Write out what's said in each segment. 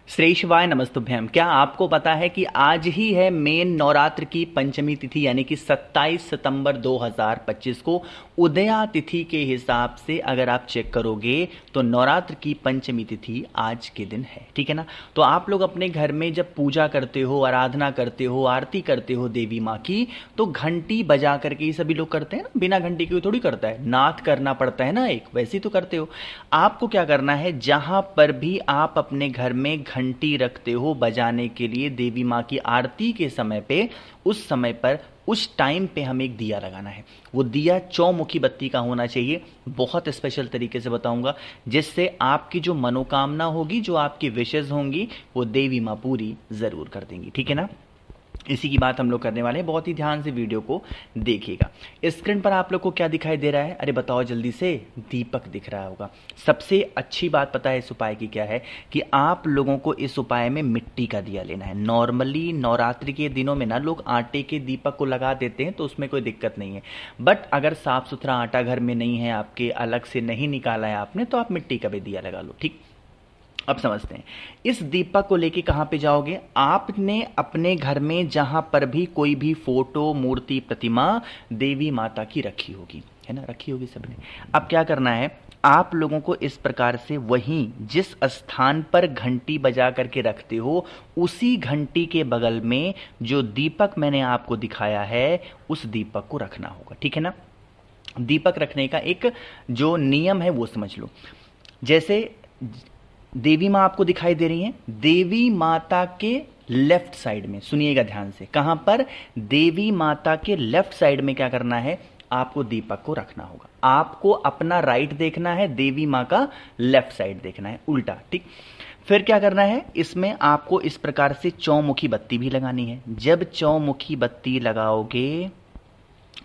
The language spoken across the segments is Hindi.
श्रेष्ठवाय नमस्तुभ्यम। क्या आपको पता है कि आज ही है मेन नवरात्र की पंचमी तिथि यानी कि 27 सितंबर 2025 को उदया तिथि के हिसाब से अगर आप चेक करोगे तो नवरात्र की पंचमी तिथि आज के दिन है। ठीक है ना। तो आप लोग अपने घर में जब पूजा करते हो, आराधना करते हो, आरती करते हो देवी माँ की, तो घंटी बजा करके ही सभी लोग करते हैं ना। बिना घंटी के थोड़ी करता है, नाथ करना पड़ता है ना, एक वैसे ही तो करते हो। आपको क्या करना है, जहां पर भी आप अपने घर में घंटी रखते हो बजाने के लिए देवी माँ की आरती के समय पे, उस समय पर उस टाइम पे हमें एक दिया लगाना है। वो दिया चौमुखी बत्ती का होना चाहिए। बहुत स्पेशल तरीके से बताऊंगा, जिससे आपकी जो मनोकामना होगी, जो आपकी विशेष होंगी, वो देवी माँ पूरी जरूर कर देंगी। ठीक है ना। इसी की बात हम लोग करने वाले हैं। बहुत ही ध्यान से वीडियो को देखिएगा। स्क्रीन पर आप लोग को क्या दिखाई दे रहा है? अरे बताओ जल्दी से। दीपक दिख रहा होगा। सबसे अच्छी बात पता है इस उपाय की क्या है, कि आप लोगों को इस उपाय में मिट्टी का दिया लेना है। नॉर्मली नवरात्रि के दिनों में ना लोग आटे के दीपक को लगा देते हैं, तो उसमें कोई दिक्कत नहीं है। बट अगर साफ सुथरा आटा घर में नहीं है आपके, अलग से नहीं निकाला है आपने, तो आप मिट्टी का भी दिया लगा लो। ठीक। अब समझते हैं। इस दीपक को लेके कहां पे जाओगे? आपने अपने घर में जहां पर भी कोई भी फोटो, मूर्ति, प्रतिमा देवी माता की रखी होगी, है ना, रखी होगी सबने। अब क्या करना है, आप लोगों को इस प्रकार से वहीं जिस स्थान पर घंटी बजा करके रखते हो, उसी घंटी के बगल में जो दीपक मैंने आपको दिखाया है, उस दीपक को रखना होगा। ठीक है ना। दीपक रखने का एक जो नियम है वो समझ लो। जैसे देवी माँ आपको दिखाई दे रही हैं, देवी माता के लेफ्ट साइड में सुनिएगा ध्यान से। कहां पर? देवी माता के लेफ्ट साइड में क्या करना है, आपको दीपक को रखना होगा। आपको अपना राइट देखना है, देवी माँ का लेफ्ट साइड देखना है, उल्टा। ठीक। फिर क्या करना है, इसमें आपको इस प्रकार से चौमुखी बत्ती भी लगानी है। जब चौमुखी बत्ती लगाओगे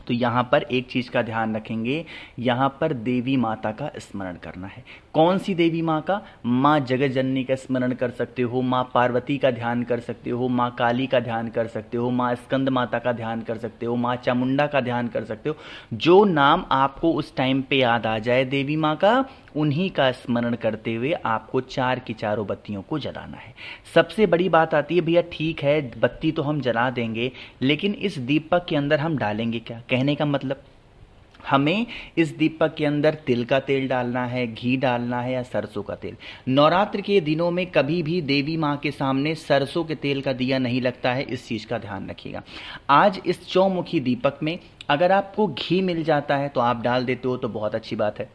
तो यहां पर एक चीज का ध्यान रखेंगे, यहां पर देवी माता का स्मरण करना है। कौन सी देवी माँ का? माँ जगत जननी का स्मरण कर सकते हो, माँ पार्वती का ध्यान कर सकते हो, माँ काली का ध्यान कर सकते हो, माँ स्कंद माता का ध्यान कर सकते हो, माँ चामुंडा का ध्यान कर सकते हो। जो नाम आपको उस टाइम पे याद आ जाए देवी माँ का, उन्हीं का स्मरण करते हुए आपको चार की चारों बत्तियों को जलाना है। सबसे बड़ी बात आती है, भैया ठीक है बत्ती तो हम जला देंगे, लेकिन इस दीपक के अंदर हम डालेंगे क्या? कहने का मतलब, हमें इस दीपक के अंदर तिल का तेल डालना है, घी डालना है, या सरसों का तेल। नवरात्र के दिनों में कभी भी देवी माँ के सामने सरसों के तेल का दिया नहीं लगता है, इस चीज का ध्यान रखिएगा। आज इस चौमुखी दीपक में अगर आपको घी मिल जाता है तो आप डाल देते हो, तो बहुत अच्छी बात है।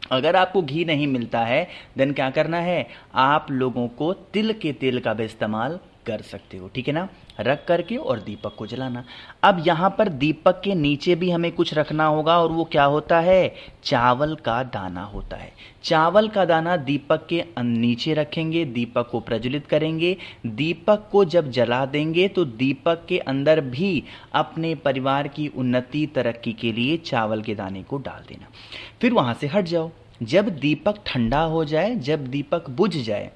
अगर आपको घी नहीं मिलता है, देन क्या करना है, आप लोगों को तिल के तेल का भी इस्तेमाल कर सकते हो। ठीक है ना। रख करके और दीपक को जलाना। अब यहां पर दीपक के नीचे भी हमें कुछ रखना होगा, और वो क्या होता है? चावल का दाना होता है। चावल का दाना दीपक के नीचे रखेंगे, दीपक को प्रज्वलित करेंगे। दीपक को जब जला देंगे तो दीपक के अंदर भी अपने परिवार की उन्नति, तरक्की के लिए चावल के दाने को डाल देना। फिर वहां से हट जाओ। जब दीपक ठंडा हो जाए, जब दीपक बुझ जाए,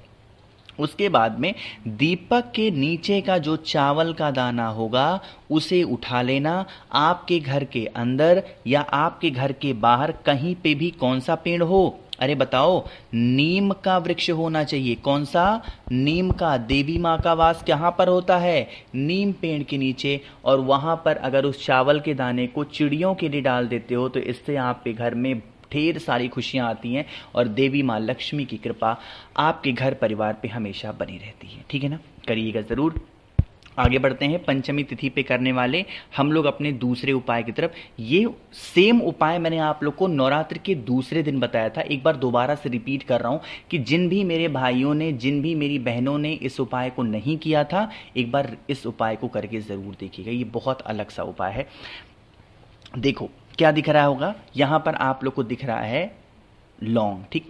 उसके बाद में दीपक के नीचे का जो चावल का दाना होगा उसे उठा लेना। आपके घर के अंदर या आपके घर के बाहर कहीं पे भी कौन सा पेड़ हो? अरे बताओ, नीम का वृक्ष होना चाहिए। कौन सा? नीम का। देवी माँ का वास कहाँ पर होता है? नीम पेड़ के नीचे। और वहां पर अगर उस चावल के दाने को चिड़ियों के लिए डाल देते हो, तो इससे आपके घर में ढेर सारी खुशियां आती हैं, और देवी माँ लक्ष्मी की कृपा आपके घर परिवार पे हमेशा बनी रहती है। ठीक है ना। करिएगा जरूर। आगे बढ़ते हैं। पंचमी तिथि पे करने वाले हम लोग अपने दूसरे उपाय की तरफ। ये सेम उपाय मैंने आप लोग को नवरात्र के दूसरे दिन बताया था। एक बार दोबारा से रिपीट कर रहा हूं कि जिन भी मेरे भाइयों ने, जिन भी मेरी बहनों ने इस उपाय को नहीं किया था, एक बार इस उपाय को करके जरूर देखिएगा। ये बहुत अलग सा उपाय है। देखो क्या दिख रहा होगा, यहां पर आप लोग को दिख रहा है लौंग। ठीक।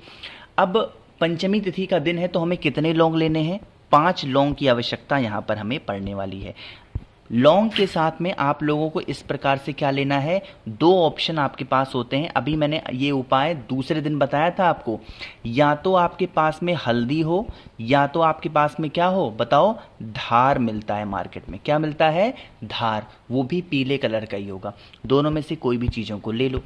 अब पंचमी तिथि का दिन है, तो हमें कितने लौंग लेने हैं? 5 लौंग की आवश्यकता यहां पर हमें पड़ने वाली है। लौंग के साथ में आप लोगों को इस प्रकार से क्या लेना है, 2 ऑप्शन आपके पास होते हैं। अभी मैंने ये उपाय दूसरे दिन बताया था आपको। या तो आपके पास में हल्दी हो, या तो आपके पास में क्या हो बताओ, धार मिलता है मार्केट में। क्या मिलता है? धार। वो भी पीले कलर का ही होगा। दोनों में से कोई भी चीज़ों को ले लो।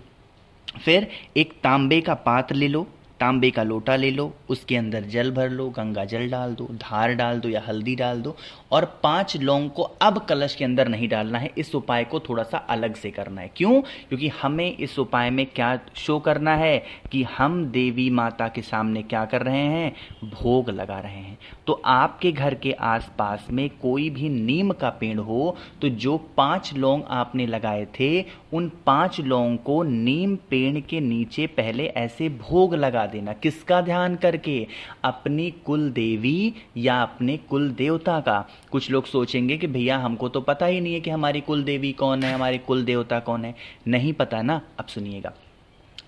फिर एक तांबे का पात्र ले लो। तांबे का लोटा ले लो, उसके अंदर जल भर लो, गंगा जल डाल दो, धार डाल दो या हल्दी डाल दो, और 5 लौंग को अब कलश के अंदर नहीं डालना है। इस उपाय को थोड़ा सा अलग से करना है। क्यों? क्योंकि हमें इस उपाय में क्या शो करना है कि हम देवी माता के सामने क्या कर रहे हैं, भोग लगा रहे हैं। तो आपके घर के आसपास में कोई भी नीम का पेड़ हो तो जो 5 लौंग आपने लगाए थे, उन 5 लौंग को नीम पेड़ के नीचे पहले ऐसे भोग लगा देना। किसका ध्यान करके? अपनी कुल देवी या अपने कुल देवता का। कुछ लोग सोचेंगे कि भैया हमको तो पता ही नहीं है कि हमारी कुल देवी कौन है, हमारे कुल देवता कौन है। नहीं पता ना? अब सुनिएगा,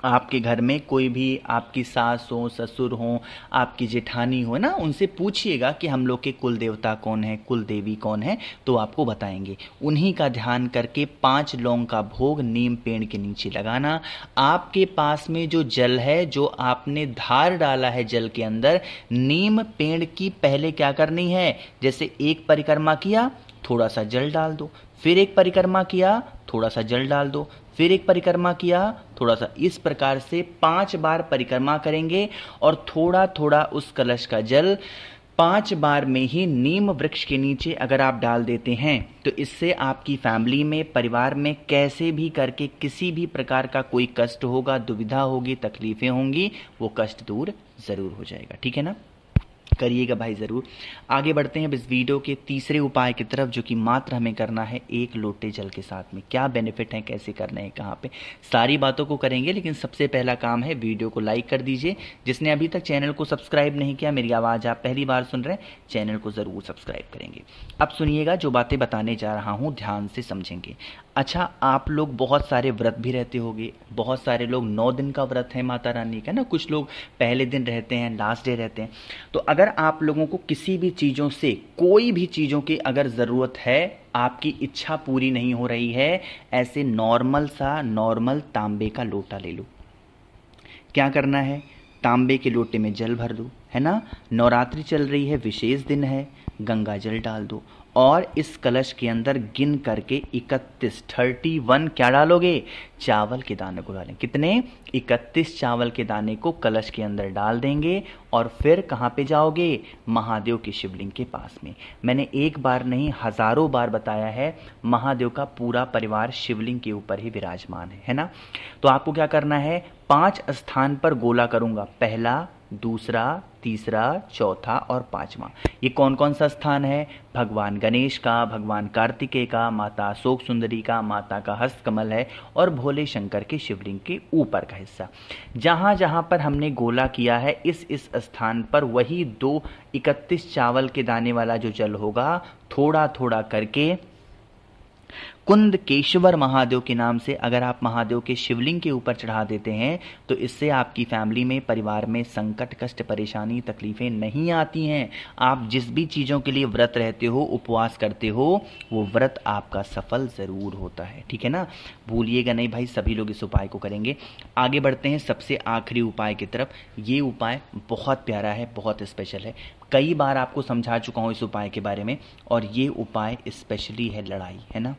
आपके घर में कोई भी आपकी सास हो, ससुर हो, आपकी जेठानी हो ना, उनसे पूछिएगा कि हम लोग के कुल देवता कौन है, कुल देवी कौन है, तो आपको बताएंगे। उन्हीं का ध्यान करके 5 लौंग का भोग नीम पेड़ के नीचे लगाना। आपके पास में जो जल है, जो आपने धार डाला है जल के अंदर, नीम पेड़ की पहले क्या करनी है, जैसे एक परिक्रमा किया थोड़ा सा जल डाल दो, फिर एक परिक्रमा किया थोड़ा सा जल डाल दो, फिर एक परिक्रमा किया थोड़ा सा। इस प्रकार से 5 बार परिक्रमा करेंगे और थोड़ा थोड़ा उस कलश का जल 5 बार में ही नीम वृक्ष के नीचे अगर आप डाल देते हैं तो इससे आपकी फैमिली में, परिवार में कैसे भी करके किसी भी प्रकार का कोई कष्ट होगा, दुविधा होगी, तकलीफें होंगी, वो कष्ट दूर जरूर हो जाएगा। ठीक है ना? करिएगा भाई ज़रूर। आगे बढ़ते हैं अब इस वीडियो के तीसरे उपाय की तरफ, जो कि मात्र हमें करना है 1 लोटे जल के साथ में। क्या बेनिफिट है, कैसे करना है, कहाँ पे, सारी बातों को करेंगे। लेकिन सबसे पहला काम है, वीडियो को लाइक कर दीजिए। जिसने अभी तक चैनल को सब्सक्राइब नहीं किया, मेरी आवाज़ आप पहली बार सुन रहे हैं, चैनल को ज़रूर सब्सक्राइब करेंगे। अब सुनिएगा, जो बातें बताने जा रहा हूँ ध्यान से समझेंगे। अच्छा, आप लोग बहुत सारे व्रत भी रहते होंगे, बहुत सारे लोग 9 दिन का व्रत है माता रानी का ना, कुछ लोग पहले दिन रहते हैं, लास्ट डे रहते हैं। तो अगर आप लोगों को किसी भी चीज़ों से, कोई भी चीज़ों की अगर ज़रूरत है, आपकी इच्छा पूरी नहीं हो रही है, ऐसे नॉर्मल तांबे का लोटा ले लो। क्या करना है, तांबे के लोटे में जल भर दो, है ना, नवरात्रि चल रही है, विशेष दिन है, गंगा जल डाल दो और इस कलश के अंदर गिन करके 31 क्या डालोगे, चावल के दाने को डालें। कितने? 31 चावल के दाने को कलश के अंदर डाल देंगे और फिर कहाँ पे जाओगे, महादेव के शिवलिंग के पास में। मैंने एक बार नहीं हजारों बार बताया है, महादेव का पूरा परिवार शिवलिंग के ऊपर ही विराजमान है ना। तो आपको क्या करना है, 5 स्थान पर गोला करूंगा, पहला, दूसरा, तीसरा, चौथा और 5वां। ये कौन कौन सा स्थान है? भगवान गणेश का, भगवान कार्तिकेय का, माता अशोक सुंदरी का, माता का हस्तकमल है और भोले शंकर के शिवलिंग के ऊपर का हिस्सा। जहां जहां पर हमने गोला किया है, इस स्थान पर वही 31 चावल के दाने वाला जो जल होगा, थोड़ा थोड़ा करके कुंद केशवर महादेव के नाम से अगर आप महादेव के शिवलिंग के ऊपर चढ़ा देते हैं तो इससे आपकी फैमिली में, परिवार में संकट, कष्ट, परेशानी, तकलीफें नहीं आती हैं। आप जिस भी चीज़ों के लिए व्रत रहते हो, उपवास करते हो, वो व्रत आपका सफल ज़रूर होता है। ठीक है ना? भूलिएगा नहीं भाई, सभी लोग इस उपाय को करेंगे। आगे बढ़ते हैं सबसे आखिरी उपाय की तरफ। ये उपाय बहुत प्यारा है, बहुत स्पेशल है। कई बार आपको समझा चुका हूँ इस उपाय के बारे में, और ये उपाय स्पेशली है लड़ाई, है ना।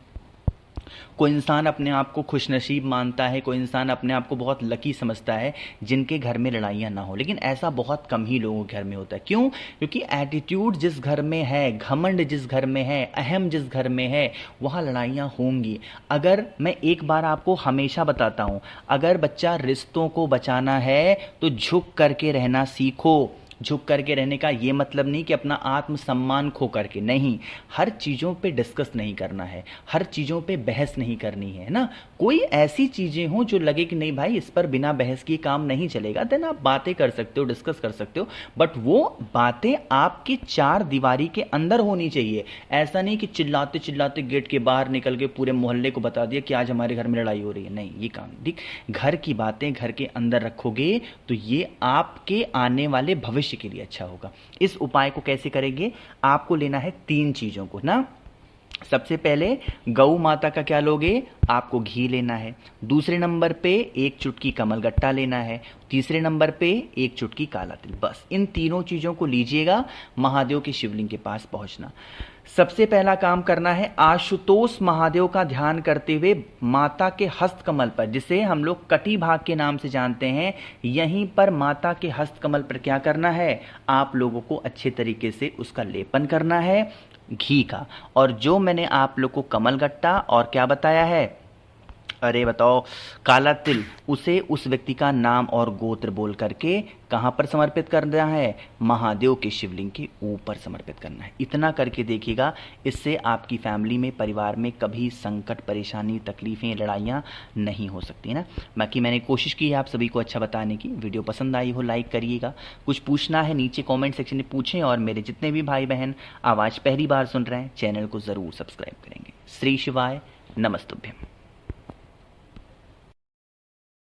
कोई इंसान अपने आप को खुशनसीब मानता है, कोई इंसान अपने आप को बहुत लकी समझता है जिनके घर में लड़ाइयाँ ना हो, लेकिन ऐसा बहुत कम ही लोगों के घर में होता है। क्यों? क्योंकि एटीट्यूड जिस घर में है, घमंड जिस घर में है, अहम जिस घर में है, वहाँ लड़ाइयाँ होंगी। अगर मैं एक बार आपको हमेशा बताता हूँ, अगर बच्चा रिश्तों को बचाना है तो झुक करके रहना सीखो। झुक करके रहने का ये मतलब नहीं कि अपना आत्मसम्मान खो करके, नहीं, हर चीज़ों पे डिस्कस नहीं करना है, हर चीज़ों पे बहस नहीं करनी है ना। कोई ऐसी चीज़ें हों जो लगे कि नहीं भाई इस पर बिना बहस के काम नहीं चलेगा, देन आप बातें कर सकते हो, डिस्कस कर सकते हो, बट वो बातें आपकी 4 दीवारी के अंदर होनी चाहिए। ऐसा नहीं कि चिल्लाते चिल्लाते गेट के बाहर निकल के पूरे मोहल्ले को बता दिया कि आज हमारे घर में लड़ाई हो रही है, नहीं, ये काम ठीक। घर की बातें घर के अंदर रखोगे तो ये आपके आने वाले भविष्य के लिए अच्छा होगा। इस उपाय को कैसे करेंगे? आपको लेना है 3 चीजों को ना, सबसे पहले गौ माता का क्या लोगे, आपको घी लेना है। दूसरे नंबर पे एक चुटकी कमलगट्टा लेना है। तीसरे नंबर पे एक चुटकी काला तिल। बस इन तीनों चीज़ों को लीजिएगा, महादेव के शिवलिंग के पास पहुंचना। सबसे पहला काम करना है, आशुतोष महादेव का ध्यान करते हुए माता के हस्त कमल पर, जिसे हम लोग कटी भाग के नाम से जानते हैं, यहीं पर माता के हस्त कमल पर क्या करना है, आप लोगों को अच्छे तरीके से उसका लेपन करना है घी का। और जो मैंने आप लोग को कमलगट्टा और क्या बताया है, अरे बताओ, काला तिल, उसे उस व्यक्ति का नाम और गोत्र बोल करके कहां पर समर्पित करना है, महादेव के शिवलिंग के ऊपर समर्पित करना है। इतना करके देखिएगा, इससे आपकी फैमिली में, परिवार में कभी संकट, परेशानी, तकलीफें, लड़ाइयाँ नहीं हो सकती ना। बाकी मैंने कोशिश की है आप सभी को अच्छा बताने की। वीडियो पसंद आई हो लाइक करिएगा। कुछ पूछना है नीचे कॉमेंट सेक्शन में पूछें, और मेरे जितने भी भाई बहन आवाज़ पहली बार सुन रहे हैं, चैनल को ज़रूर सब्सक्राइब करेंगे। श्री शिवाय, नमस्तुभ्यम।